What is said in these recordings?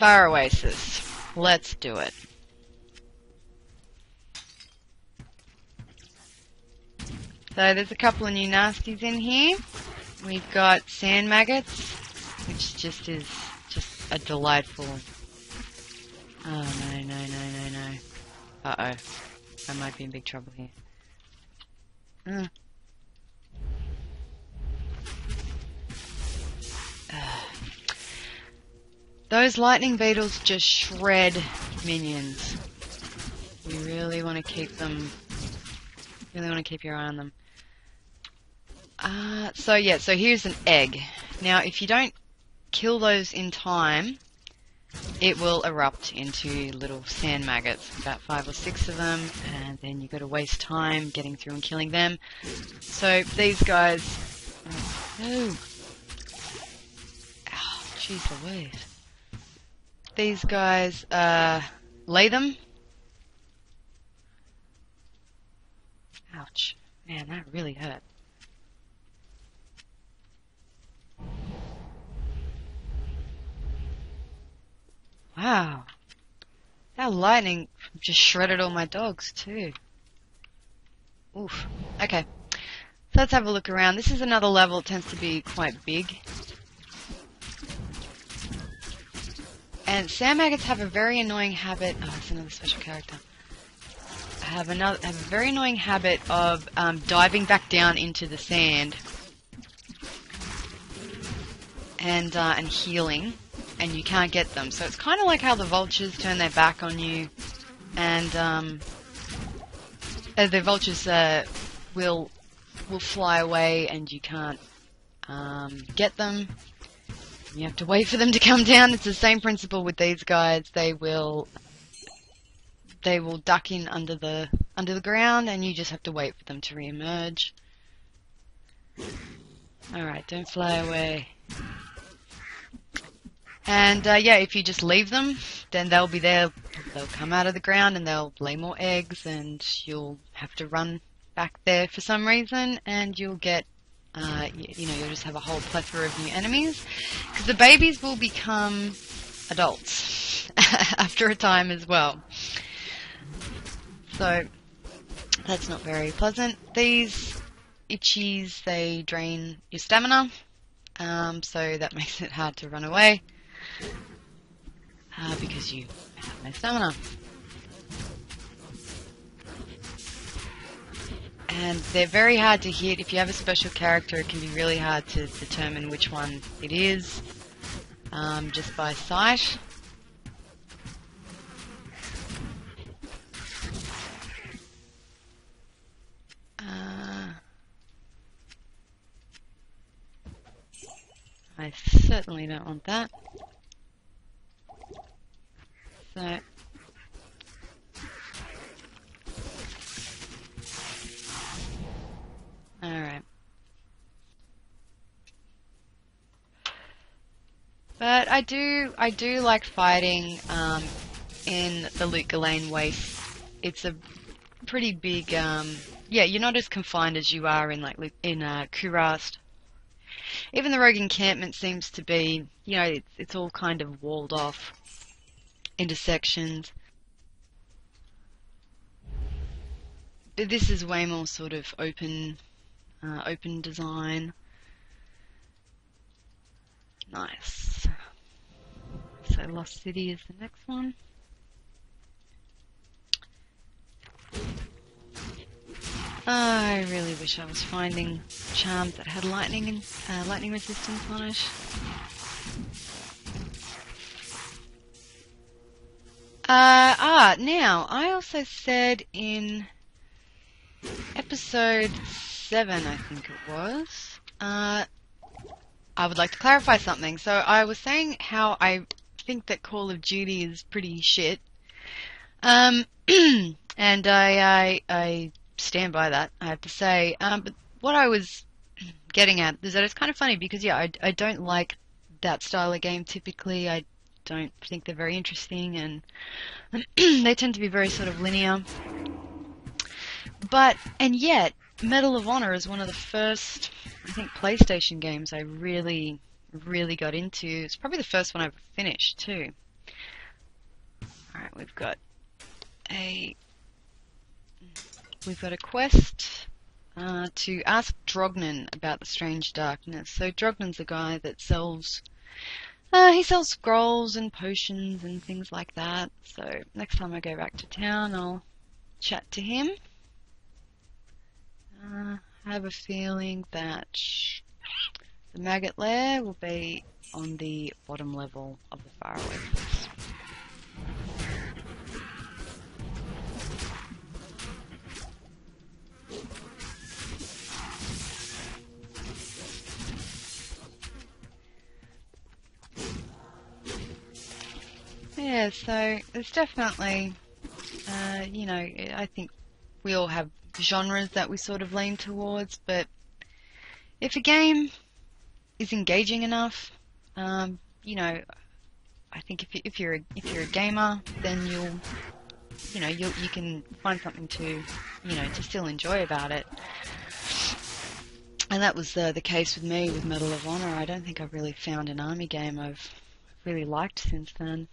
Far Oasis. Let's do it. So there's a couple of new nasties in here. We've got sand maggots, which just is just a delightful... Oh no. Uh-oh. I might be in big trouble here. Those lightning beetles just shred minions. You really want to keep them... Really want to keep your eye on them. So here's an egg. Now, if you don't kill those in time, it will erupt into little sand maggots, about 5 or 6 of them, and then you've got to waste time getting through and killing them. So these guys... Oh, jeez Louise. These guys, lay them. Ouch. Man, that really hurt. Wow. That lightning just shredded all my dogs too. Oof. Okay. So let's have a look around. This is another level. It tends to be quite big. And sand maggots have a very annoying habit... Oh, it's another special character. Have a very annoying habit of diving back down into the sand and healing, and you can't get them. So it's kind of like how the vultures turn their back on you, and the vultures will fly away, and you can't get them. You have to wait for them to come down. It's the same principle with these guys. They will duck in under the ground, and you just have to wait for them to re-emerge. Alright, don't fly away. And yeah, if you just leave them, then they'll be there. They'll come out of the ground and they'll lay more eggs, and you'll have to run back there for some reason, and you'll get you'll just have a whole plethora of new enemies, because the babies will become adults after a time as well. So that's not very pleasant. These itchies, they drain your stamina, so that makes it hard to run away, because you have no stamina. And they're very hard to hit. If you have a special character, it can be really hard to determine which one it is, just by sight. I certainly don't want that. So... Alright. But I do like fighting in the Lane Waste. It's a pretty big, yeah, you're not as confined as you are in Kurast. Even the Rogue Encampment seems to be, it's all kind of walled off into sections. But this is way more sort of open design. Nice. So Lost City is the next one. I really wish I was finding charms that had lightning resistance on it. Now, I also said in episode 7, I think it was, I would like to clarify something. So I was saying how I think that Call of Duty is pretty shit, and I stand by that, I have to say. But what I was getting at is that it's kind of funny because, yeah, I don't like that style of game typically. I don't think they're very interesting, and they tend to be very sort of linear. And yet, Medal of Honor is one of the first, I think, PlayStation games I really got into. It's probably the first one I ever finished, too. we've got a quest to ask Drognan about the strange darkness. So Drognan's a guy that sells he sells scrolls and potions and things like that. So next time I go back to town, I'll chat to him. I have a feeling that the Maggot Lair will be on the bottom level of the Far Oasis. Yeah, so there's definitely, you know, I think we all have genres that we sort of lean towards, but if a game is engaging enough, you know, I think if you're a gamer, then you can find something to, you know, to still enjoy about it. And that was the case with me with Medal of Honor. I don't think I've really found an army game I've really liked since then.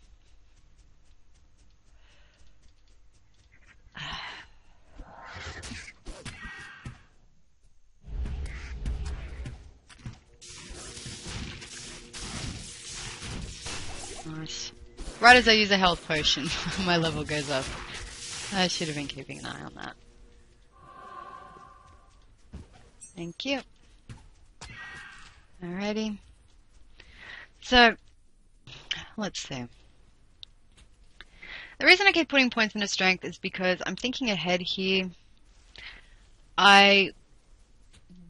Nice. Right as I use a health potion, my level goes up. I should have been keeping an eye on that. Thank you. Alrighty. So, let's see. The reason I keep putting points into strength is because I'm thinking ahead here. I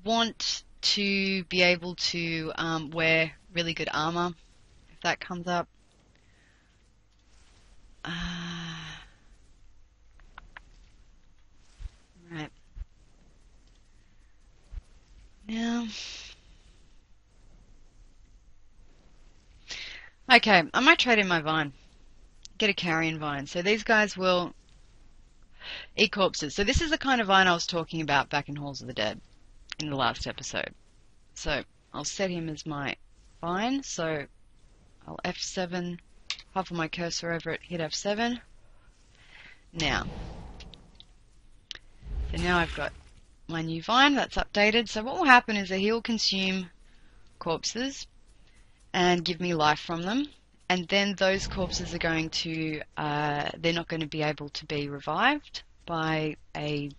want to be able to wear really good armor, if that comes up. Right. Now, okay, I might trade in my vine. Get a carrion vine. So these guys will eat corpses. So this is the kind of vine I was talking about back in Halls of the Dead in the last episode. So I'll set him as my vine. So I'll F7, hover my cursor over it, hit F7. Now, so now I've got my new vine that's updated. So what will happen is that he'll consume corpses and give me life from them. And then those corpses are going to, they're not going to be able to be revived by a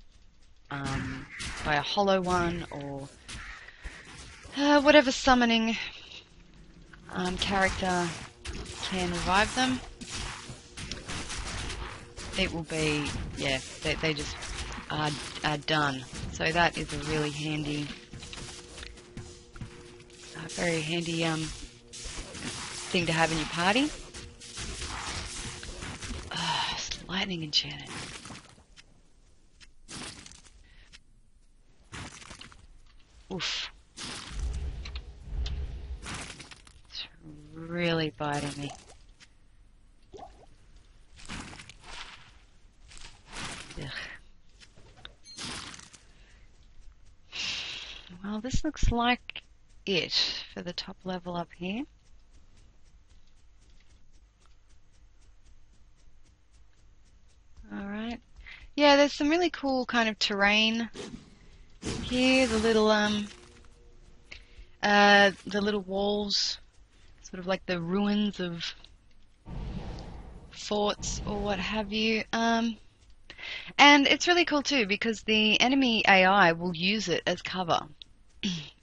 hollow one or whatever summoning character can revive them. It will be, yeah, they just are done. So that is a really handy, very handy thing to have in your party. Lightning enchanted. Oof. It's really biting me. Ugh. Well, this looks like it for the top level up here. Alright. Yeah, there's some really cool kind of terrain here. The little walls, sort of like the ruins of forts or what have you. And it's really cool too because the enemy AI will use it as cover.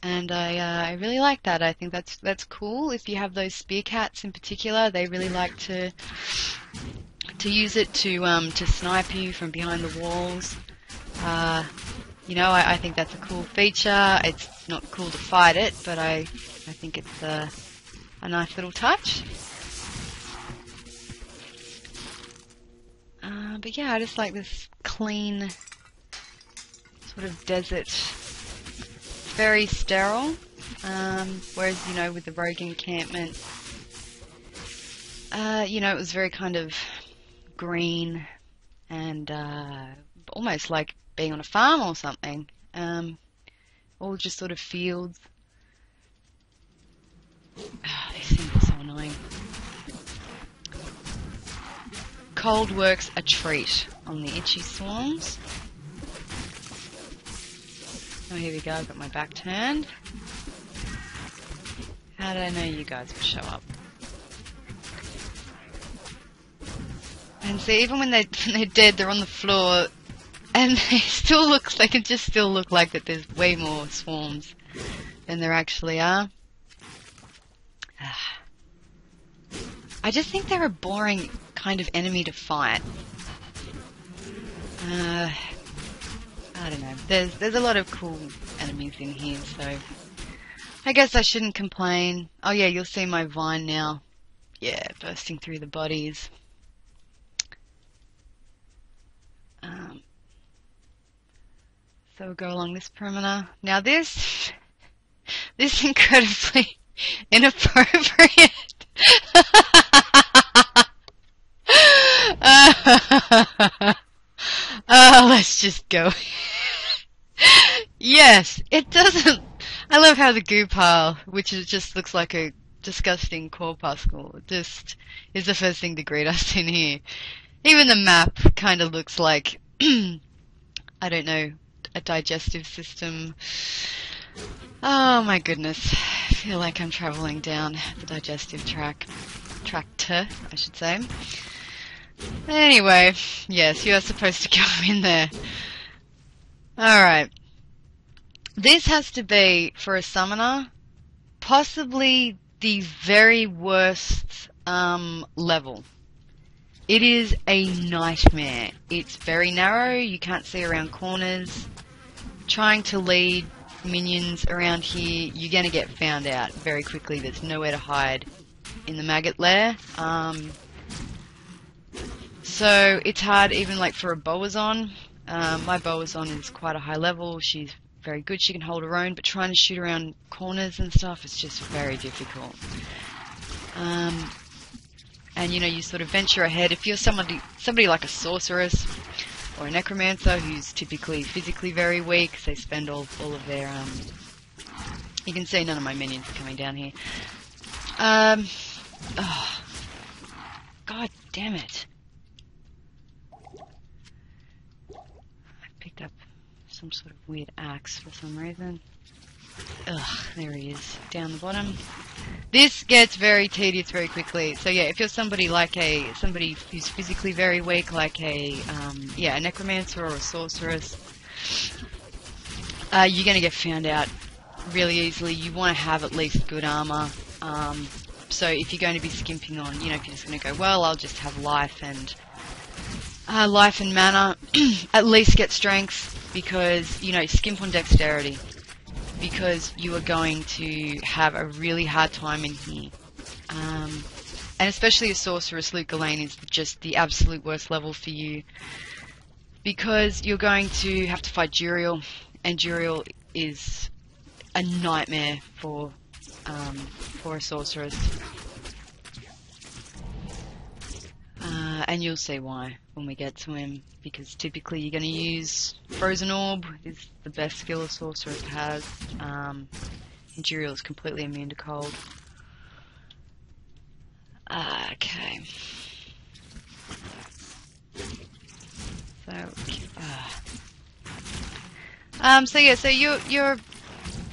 And I really like that. I think that's cool. If you have those spear cats in particular, they really like to use it to snipe you from behind the walls. You know, I think that's a cool feature. It's not cool to fight it, but I think it's a nice little touch. But yeah, I just like this clean sort of desert. Very sterile. Whereas, you know, with the rogue encampment, you know, it was very kind of green and almost like being on a farm or something. All just sort of fields. These things are so annoying. cold works a treat on the itchy swarms. Oh, here we go, I've got my back turned. How did I know you guys would show up? And see, even when they're dead, they're on the floor, and they can just still look like that there's way more swarms than there actually are. I just think they're a boring kind of enemy to fight. I don't know. There's a lot of cool enemies in here, so I guess I shouldn't complain. Oh yeah, you'll see my vine now. Yeah, bursting through the bodies. So we'll go along this perimeter. Now this incredibly inappropriate. Let's just go. Yes, it doesn't. I love how the goo pile, which just looks like a disgusting corpuscle, just is the first thing to greet us in here. Even the map kind of looks like, I don't know, a digestive system. Oh my goodness. I feel like I'm travelling down the digestive tractor, I should say. Anyway, yes, you are supposed to go in there. Alright. This has to be, for a summoner, possibly the very worst level. It is a nightmare. It's very narrow, you can't see around corners. Trying to lead minions around here, you're going to get found out very quickly. There's nowhere to hide in the Maggot Lair. So it's hard even like for a Boazon. My Boazon is quite a high level. She's very good. She can hold her own, but trying to shoot around corners and stuff is just very difficult. And you know, you sort of venture ahead. If you're somebody like a sorceress or a necromancer who's typically physically very weak, they spend all of their you can see none of my minions are coming down here. Oh, God damn it. I picked up some sort of weird axe for some reason. Ugh, there he is, down the bottom. This gets very tedious very quickly. So yeah, if you're somebody who's physically very weak, like a necromancer or a sorceress, you're gonna get found out really easily. You want to have at least good armor. So if you're going to be skimping on, you know, if you're just gonna go, well, I'll just have life and mana, at least get strength, because, you know, skimp on dexterity, because you are going to have a really hard time in here. And especially a sorceress, Luke Lane is just the absolute worst level for you, because you're going to have to fight Duriel, and Duriel is a nightmare for a sorceress. And you'll see why when we get to him, because typically you're going to use Frozen Orb, is the best skill a sorceress has. And Duriel is completely immune to cold. Okay. So your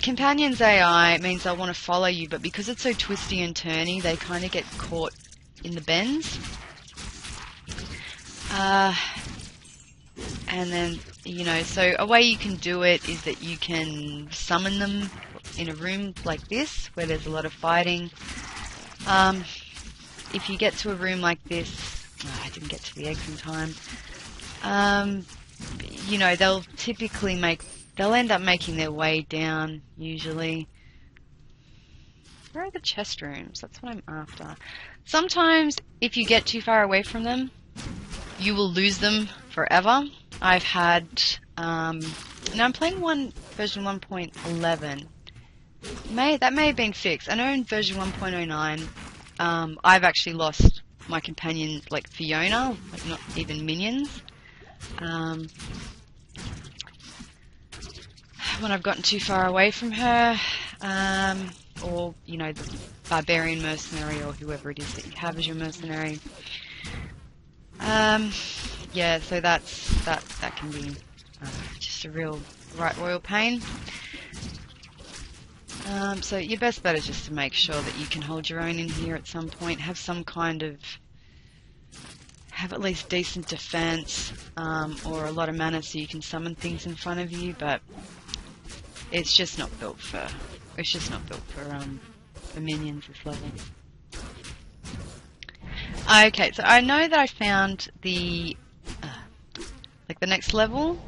companion's AI means they'll want to follow you, but because it's so twisty and turny, they kind of get caught in the bends. And then, you know, so a way you can do it is that you can summon them in a room like this, where there's a lot of fighting. If you get to a room like this, I didn't get to the eggs in time, you know, they'll end up making their way down, usually. Where are the chest rooms? That's what I'm after. Sometimes, if you get too far away from them, you will lose them forever. I've had, now I'm playing version 1.11. That may have been fixed. I know in version 1.09, I've actually lost my companion, like Fiona, like not even minions. When I've gotten too far away from her, or, you know, the barbarian mercenary, or whoever it is that you have as your mercenary. Yeah, so that can be just a real right royal pain. So your best bet is just to make sure that you can hold your own in here at some point. Have some kind of, have at least decent defense, or a lot of mana so you can summon things in front of you. But it's just not built for. It's just not built for minions this level. Okay, so I know that I found the like the next level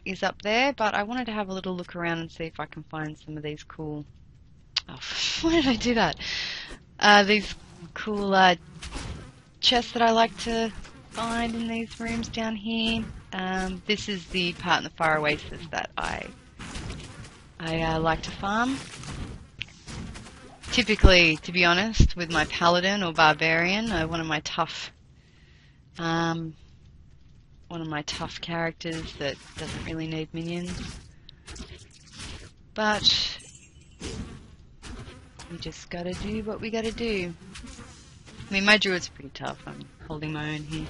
is up there, but I wanted to have a little look around and see if I can find some of these cool. Oh, why did I do that? These cool chests that I like to find in these rooms down here. This is the part in the Far Oasis that I like to farm. Typically, to be honest, with my paladin or barbarian, one of my tough characters that doesn't really need minions. But we just gotta do what we gotta do. I mean, my druid's pretty tough. I'm holding my own here.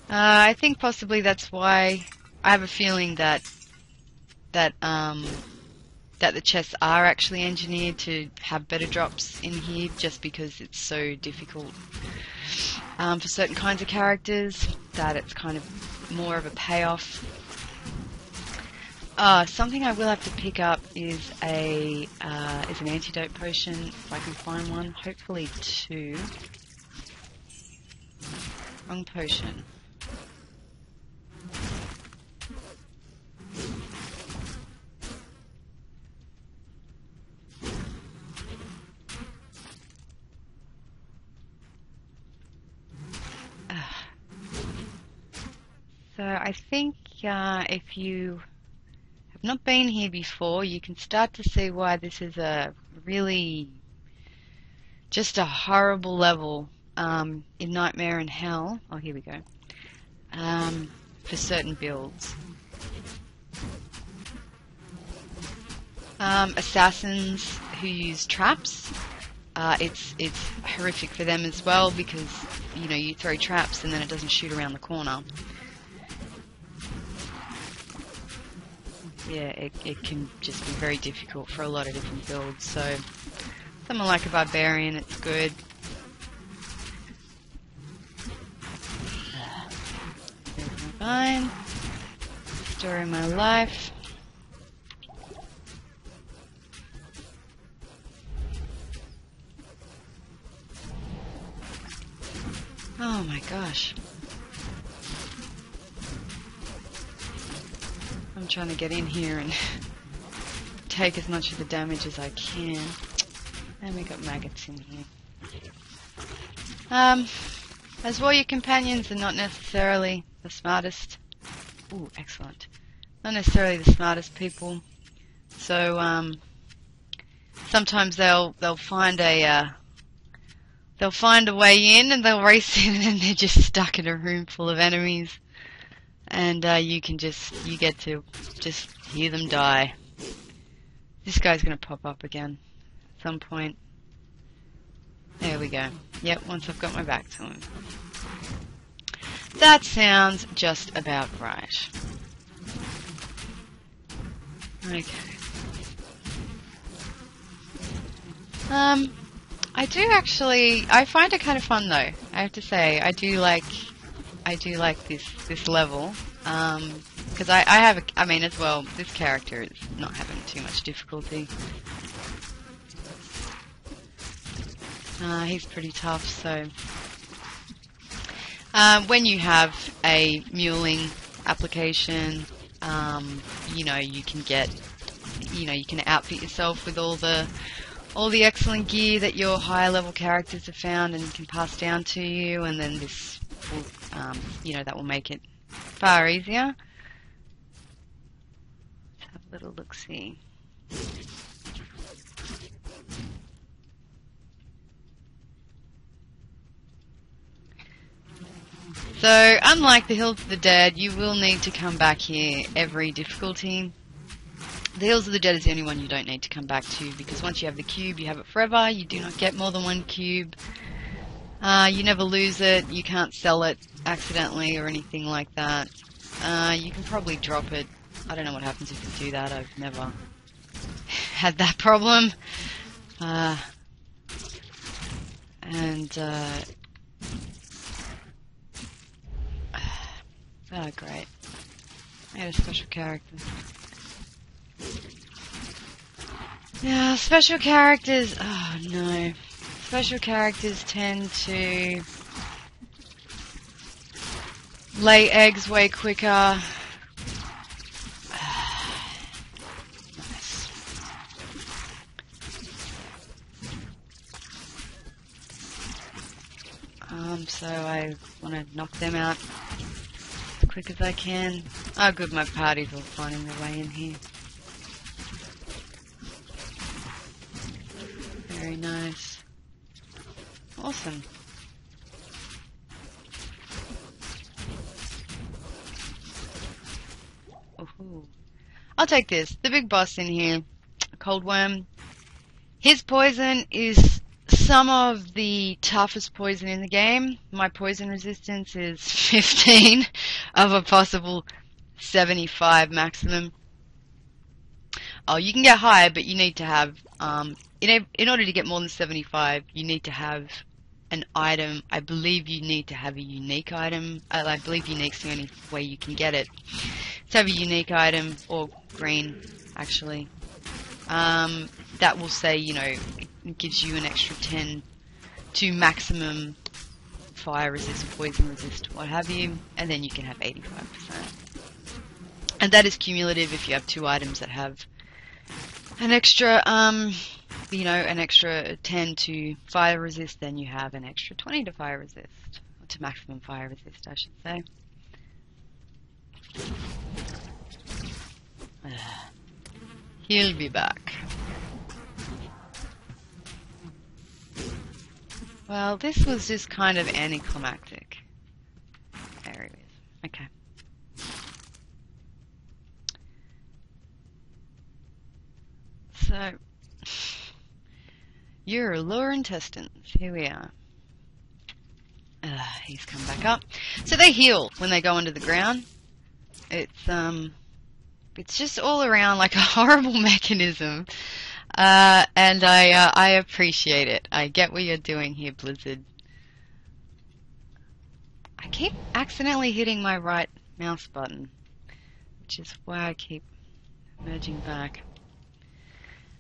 I think possibly that's why I have a feeling that the chests are actually engineered to have better drops in here, just because it's so difficult for certain kinds of characters that it's kind of more of a payoff. Something I will have to pick up is an antidote potion if I can find one. Hopefully 2. Wrong potion. So I think if you have not been here before, you can start to see why this is a really just a horrible level in Nightmare and Hell. Oh, here we go. For certain builds. Assassins who use traps, it's horrific for them as well, because you know, you throw traps and then it doesn't shoot around the corner. Yeah, it can just be very difficult for a lot of different builds. So someone like a barbarian, it's good. There's my vine. Story of my life. Oh my gosh. I'm trying to get in here and take as much of the damage as I can. And we got maggots in here. As warrior companions are not necessarily the smartest. Ooh, excellent. Not necessarily the smartest people. So sometimes they'll find a way in, and they'll race in, and they're just stuck in a room full of enemies. And you get to just hear them die. This guy's going to pop up again at some point. There we go. Yep, once I've got my back to him. That sounds just about right. Okay. I find it kind of fun though. I have to say, I do like this level, because I mean as well, this character is not having too much difficulty. He's pretty tough, so when you have a muling application, you know, you can outfit yourself with all the excellent gear that your higher level characters have found and can pass down to you, and then this will, you know, that will make it far easier. Let's have a little look-see. So, unlike the Hills of the Dead, you will need to come back here every difficulty. The Hills of the Dead is the only one you don't need to come back to, because once you have the cube, you have it forever. You do not get more than one cube. You never lose it, you can't sell it accidentally or anything like that. You can probably drop it. I don't know what happens if you do that. I've never had that problem. Oh, great. I had a special character. Yeah, special characters. Oh no. Special characters tend to lay eggs way quicker. Nice. So I want to knock them out as quick as I can. Oh good, my party's all finding their way in here. Very nice. Awesome. Ooh. I'll take this. The big boss in here, Cold Worm. His poison is some of the toughest poison in the game. My poison resistance is 15 of a possible 75 maximum. Oh, you can get higher, but you need to have, in order to get more than 75, you need to have an item. I believe you need to have a unique item. I believe unique's the only way you can get it. To have a unique item, or green, actually, that will say, you know, it gives you an extra 10 to maximum fire resist, poison resist, what have you, and then you can have 85%. And that is cumulative if you have two items that have an extra, you know, an extra 10 to fire resist, then you have an extra 20 to fire resist, or to maximum fire resist, I should say. He'll be back. Well, this was just kind of anticlimactic. There he is. Okay. So, your lure intestines. Here we are. He's come back up. So they heal when they go under the ground. It's just all around like a horrible mechanism. And I appreciate it. I get what you're doing here, Blizzard. I keep accidentally hitting my right mouse button, which is why I keep merging back.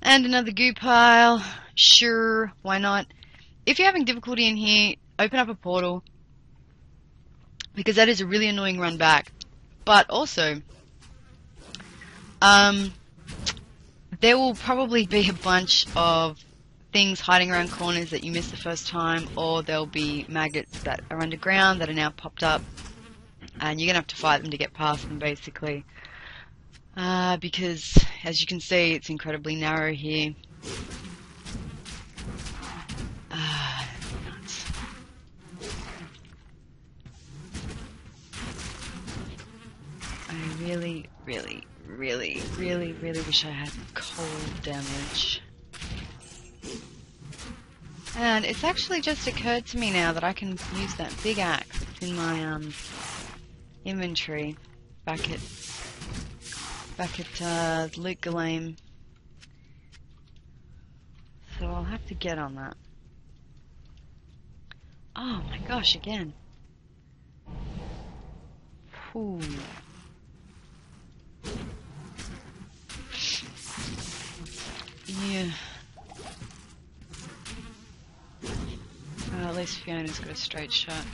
And another goo pile. Sure, why not? If you're having difficulty in here, open up a portal, because that is a really annoying run back. But also, there will probably be a bunch of things hiding around corners that you missed the first time, or there'll be maggots that are underground that are now popped up, and you're going to have to fight them to get past them, basically. Because, as you can see, it's incredibly narrow here. Nuts. I really wish I had cold damage. And it's actually just occurred to me now that I can use that big axe that's in my inventory back at Luke Galame. So I'll have to get on that. Oh my gosh, again. Whew. Yeah. Well, at least Fiona's got a straight shot.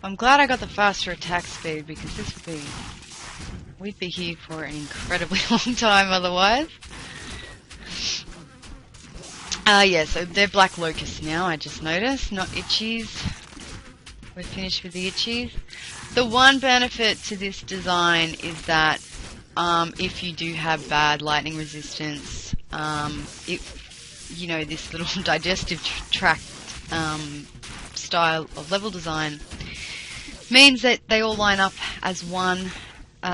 I'm glad I got the faster attack speed, because we'd be here for an incredibly long time otherwise. Yeah, so they're black locusts now, I just noticed, not itchies. We're finished with the itchies. The one benefit to this design is that if you do have bad lightning resistance, you know, this little digestive tract style of level design means that they all line up as one,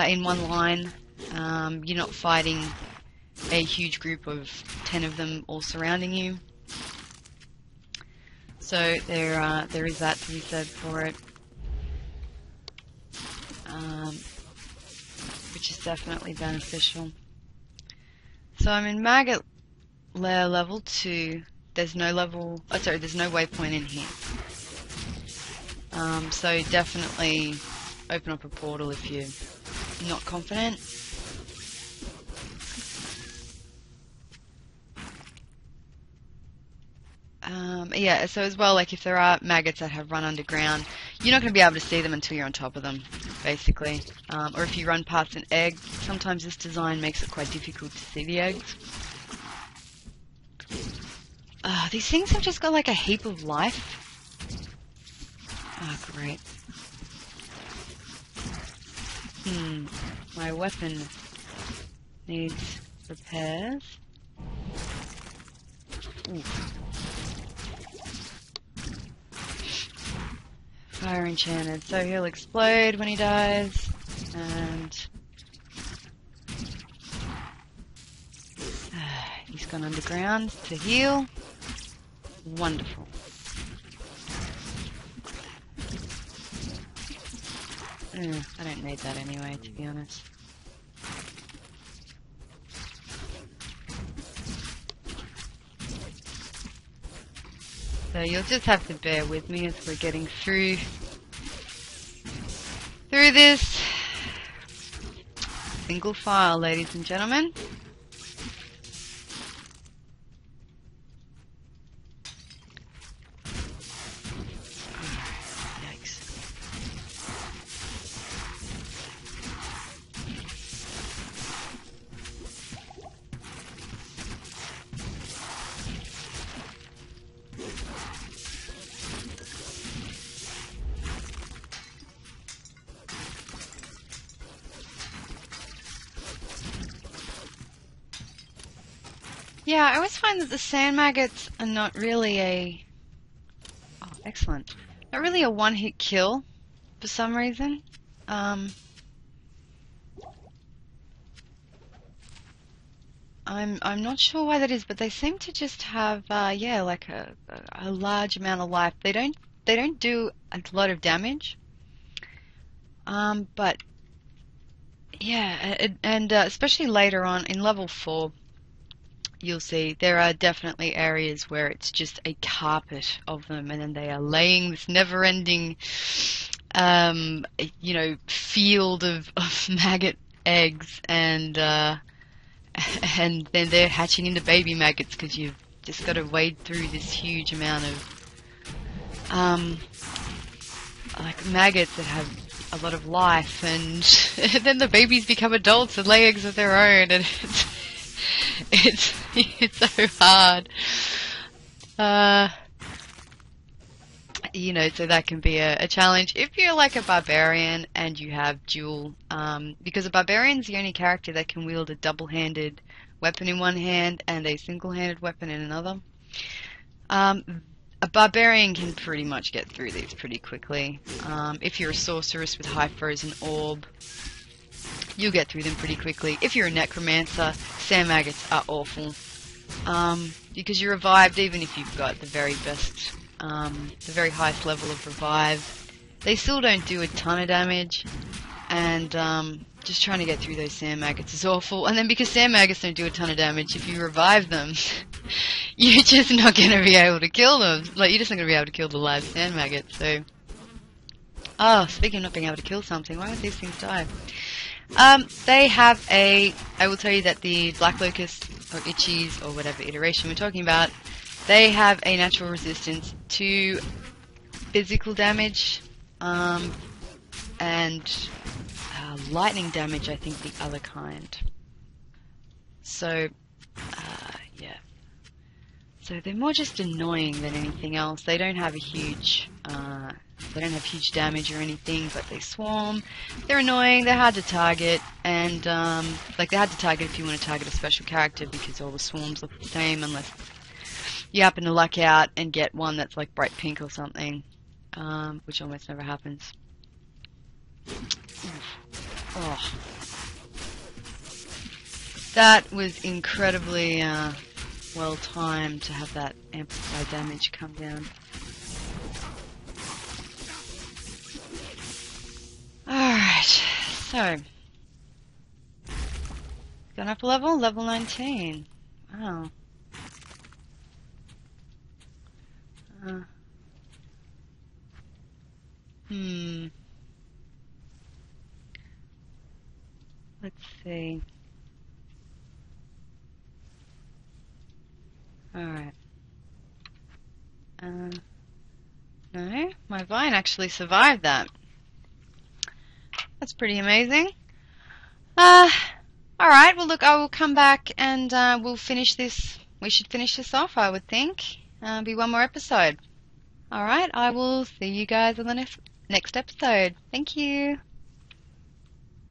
in one line, You're not fighting a huge group of 10 of them all surrounding you. So there is that to be said for it, which is definitely beneficial. So I'm in Maggot Lair level 2. There's no there's no waypoint in here. So definitely open up a portal if you're not confident. Yeah, so as well, like if there are maggots that have run underground, you're not going to be able to see them until you're on top of them, basically. Or if you run past an egg, sometimes this design makes it quite difficult to see the eggs. These things have just got like a heap of life. Oh, great. My weapon needs repairs. Oof. Fire enchanted, so he'll explode when he dies, and he's gone underground to heal. Wonderful. I don't need that anyway, to be honest. So you'll just have to bear with me as we're getting through this single file, ladies and gentlemen. Yeah, I always find that the sand maggots are not really excellent. Not really a one-hit kill for some reason. I'm not sure why that is, but they seem to just have yeah, like a large amount of life. They don't do a lot of damage. But yeah, and especially later on in level 4. You'll see there are definitely areas where it's just a carpet of them, and then they are laying this never-ending, you know, field of maggot eggs, and then they're hatching into baby maggots because you've just got to wade through this huge amount of, like maggots that have a lot of life, and then the babies become adults and lay eggs of their own, and it's so hard. You know, so that can be a challenge if you're like a barbarian and you have dual, because a barbarian's the only character that can wield a double-handed weapon in one hand and a single-handed weapon in another. A barbarian can pretty much get through these pretty quickly. If you're a sorceress with high frozen orb, you'll get through them pretty quickly. If you're a necromancer, sand maggots are awful. Because you're revived even if you've got the very best, the very highest level of revive. They still don't do a ton of damage, and just trying to get through those sand maggots is awful. And then because sand maggots don't do a ton of damage, if you revive them, you're just not going to be able to kill them. Like, you're just not going to be able to kill the live sand maggots, so... Oh, speaking of not being able to kill something, why would these things die? They have I will tell you that the Black Locust, or Itchies, or whatever iteration we're talking about, they have a natural resistance to physical damage, and lightning damage, I think the other kind. So, yeah. So they're more just annoying than anything else. They don't have a huge, they don't have huge damage or anything, but they swarm. They're annoying, they're hard to target, and, like, they're hard to target if you want to target a special character, because all the swarms look the same, unless you happen to luck out and get one that's, like, bright pink or something, which almost never happens. Oh. That was incredibly well timed to have that amplified damage come down. Alright, so gone up a level, level 19. Wow. Let's see. Alright. No, my vine actually survived that. That's pretty amazing. Alright, well look, I will come back and we'll finish this. We should finish this off, I would think. Be one more episode. Alright, I will see you guys on the next episode. Thank you.